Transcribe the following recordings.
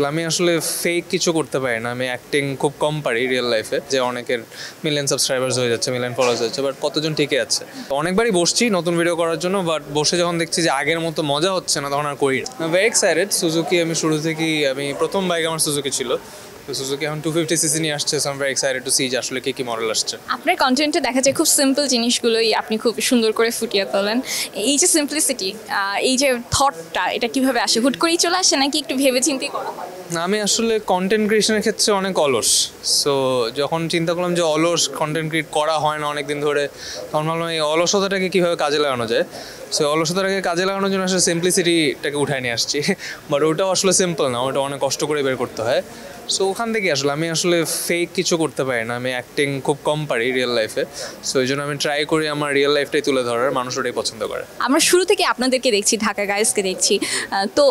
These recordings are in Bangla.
আমি আসলে ফেক কিছু করতে পারি না। আমি অ্যাক্টিং খুব কম পারি রিয়েল লাইফে, যে অনেকের মিলিয়ন সাবস্ক্রাইবার্স হয়ে যাচ্ছে, মিলিয়ন ফলোয়ার্স হচ্ছে, বাট কতজন টিকে আছে। অনেকবারই বসছি নতুন ভিডিও করার জন্য, বাট বসে যখন দেখছি যে আগের মতো মজা হচ্ছে না, তখন আর করি না। Very excited. সুজুকি আমি শুরু থেকেই, আমি প্রথম বাইক আমার সুজুকি ছিল, সুজুকি এখন 250cc নিয়ে আসছে। So I am very excited to see যে আসলে কি মডেল আসছে। আপনার কন্টেন্টে দেখা যায় খুব সিম্পল জিনিসগুলোই আপনি খুব সুন্দর করে ফুটিয়ে তোলেন। এই যে সিম্পলিসিটি, এই যে থটটা, এটা কিভাবে আসে? হুট করেই চলে আসে নাকি একটু ভেবে চিন্তেই করা হয়? আমি আসলে কন্টেন্ট ক্রিয়েশনের ক্ষেত্রে অনেক অলস। সো যখন চিন্তা করলাম যে অলস কন্টেন্ট ক্রিয়েট করা হয় না অনেক দিন ধরে, তখন ভাবলাম এই অলসতাটাকে কীভাবে কাজে লাগানো যায়। সো অলসতাটাকে কাজে লাগানোর জন্য আসলে সিম্পলিসিটিটাকে উঠায় নিয়ে আসছি। বাট ওটাও আসলে সিম্পল না, ওটা অনেক কষ্ট করে বের করতে হয়। সো ওখান থেকে আসলে আমি আসলে ফেক কিছু করতে পারি না। আমি অ্যাক্টিং খুব কম পারি রিয়েল লাইফে। সো এই জন্য আমি ট্রাই করি আমার রিয়েল লাইফটাই তুলে ধরার, মানুষ ওটাই পছন্দ করে। আমরা শুরু থেকে আপনাদেরকে দেখছি, ঢাকা গাইজকে দেখছি, তো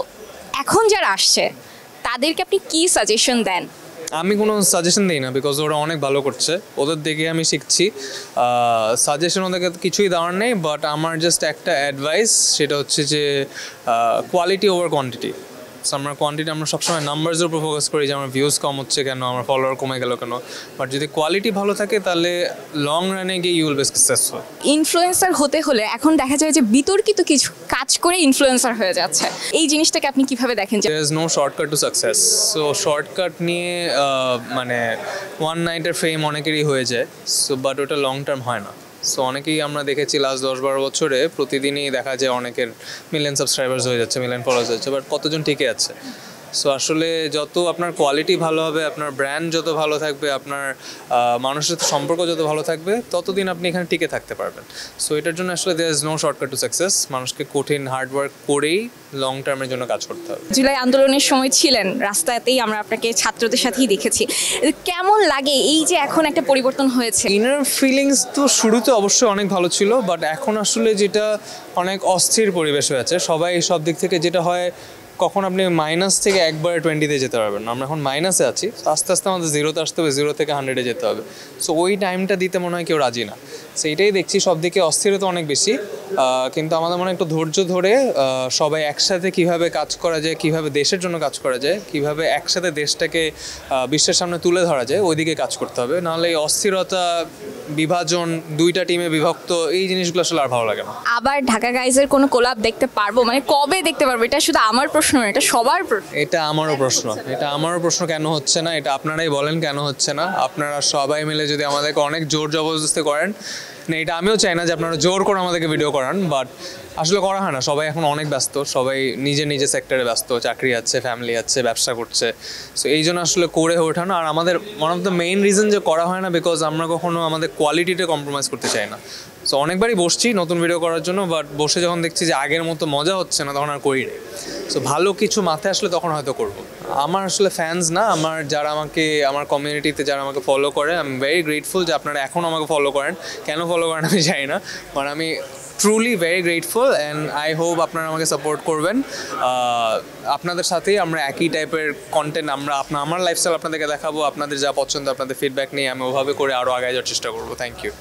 এখন যারা আসছে তাদেরকে আপনি কি সাজেশন দেন? আমি কোনো সাজেশন দিই না, বিকজ ওরা অনেক ভালো করছে, ওদের দেখে আমি শিখছি। সাজেশন ওদেরকে কিছুই দেওয়ার নেই, বাট আমার জাস্ট একটা অ্যাডভাইস, সেটা হচ্ছে যে কোয়ালিটি ওভার কোয়ান্টিটি। আমরা কোয়ান্টিটি, আমরা সবসময় নাম্বারসের উপর ফোকাস করি, যে আমার ভিউজ কম হচ্ছে কেন, আমার ফলোয়ার কমে গেল কেন। বাট যদি কোয়ালিটি ভালো থাকে, তাহলে লং রানে গিয়ে you will be successful. Influencer হতে হলে এখন দেখা যায় যে বিতর্কিত কিছু কাজ করে ইনফ্লুয়েন্সার হয়ে যাচ্ছে। এই জিনিসটাকে আপনি কিভাবে দেখেন? There is no shortcut to success. So shortcut নিয়ে মানে ওয়ান নাইটের ফেম অনেকেরই হয়ে যায়, সো বাট ওটা লং টার্ম হয় না। সো অনেকেই আমরা দেখেছি লাস্ট 10-12 বছরে প্রতিদিনই দেখা যায় অনেকের মিলিয়ন সাবস্ক্রাইবার্স হয়ে যাচ্ছে, মিলিয়ন ফলোয়ার্স হচ্ছে, বাট কতজন টিকে আছে। সো আসলে যত আপনার কোয়ালিটি ভালো হবে, আপনার ব্র্যান্ড যত ভালো থাকবে, আপনার মানুষের সাথে সম্পর্ক যত ভালো থাকবে, ততদিন আপনি এখানে টিকে থাকতে পারবেন। সো এটার জন্য আসলে there is no shortcut to success. মানুষকে কঠিন হার্ডওয়ার্ক করেই লং টার্মের জন্য কাজ করতে হবে। জুলাই আন্দোলনের সময় ছিলেন রাস্তাতেই, আমরা আপনাকে ছাত্রদের সাথেই দেখেছি। কেমন লাগে এই যে এখন একটা পরিবর্তন হয়েছে? ইনার ফিলিংস তো শুরুতে অবশ্যই অনেক ভালো ছিল, বাট এখন আসলে যেটা অনেক অস্থির পরিবেশ হয়েছে, সবাই সব দিক থেকে যেটা হয়, কখন আপনি মাইনাস থেকে একবারে 20-তে যেতে পারবেন না। আমরা এখন মাইনাসে আছি, আস্তে আস্তে আমাদের 0-তে আসতে হবে, 0 থেকে 100-এ যেতে হবে। সো ওই টাইমটা দিতে মনে হয় কেউ রাজি না। সেইটাই দেখছি, সব দিকে অস্থিরতা অনেক বেশি, কিন্তু আমাদের মনে হয় একটু ধৈর্য ধরে সবাই একসাথে কিভাবে কাজ করা যায়, কিভাবে দেশের জন্য কাজ করা যায়, কিভাবে একসাথে দেশটাকে বিশ্বের সামনে তুলে ধরা যায়, ওইদিকে কাজ করতে হবে। নাহলে এই অস্থিরতা, বিভাজন, দুইটা টিমে বিভক্ত, এই জিনিসগুলো আসলে আর ভালো লাগে না। আবার ঢাকা গাইজের কোনো কোলাব দেখতে পারবো? মানে কবে দেখতে পারবো? এটা শুধু আমার প্রশ্ন না, এটা সবার প্রশ্ন। এটা আমারও প্রশ্ন, কেন হচ্ছে না এটা আপনারাই বলেন, কেন হচ্ছে না। আপনারা সবাই মিলে যদি আমাদেরকে অনেক জোর জবরদস্তি করেন, না এটা আমিও চাই না যে আপনারা জোর করে আমাদেরকে ভিডিও করান, বাট আসলে করা হয় না। সবাই এখন অনেক ব্যস্ত, সবাই নিজে সেক্টরে ব্যস্ত, চাকরি আছে, ফ্যামিলি আছে, ব্যবসা করছে। সো এই জন্য আসলে করে ওঠানো। আর আমাদের one of the main reason যে করা হয় না, বিকজ আমরা কখনো আমাদের কোয়ালিটিটা কম্প্রোমাইজ করতে চাই না। সো অনেকবারই বসছি নতুন ভিডিও করার জন্য, বাট বসে যখন দেখছি যে আগের মতো মজা হচ্ছে না, তখন আর করি না। সো ভালো কিছু মাথায় আসলে তখন হয়তো করবো। আমার আসলে ফ্যান্স না, আমার যারা আমাকে, আমার কমিউনিটিতে যারা আমাকে ফলো করে, আই এম ভেরি গ্রেটফুল যে আপনারা এখনও আমাকে ফলো করেন। কেন ফলো করেন আমি জানি না, বাট আমি truly very grateful, and I hope আপনারা আমাকে সাপোর্ট করবেন। আপনাদের সাথেই আমরা একই টাইপের কন্টেন্ট, আমার লাইফস্টাইল আপনাদেরকে দেখাবো, আপনাদের যা পছন্দ, আপনাদের ফিডব্যাক নিয়ে আমি ওভাবে করে আরও আগে যাওয়ার চেষ্টা করবো। Thank you.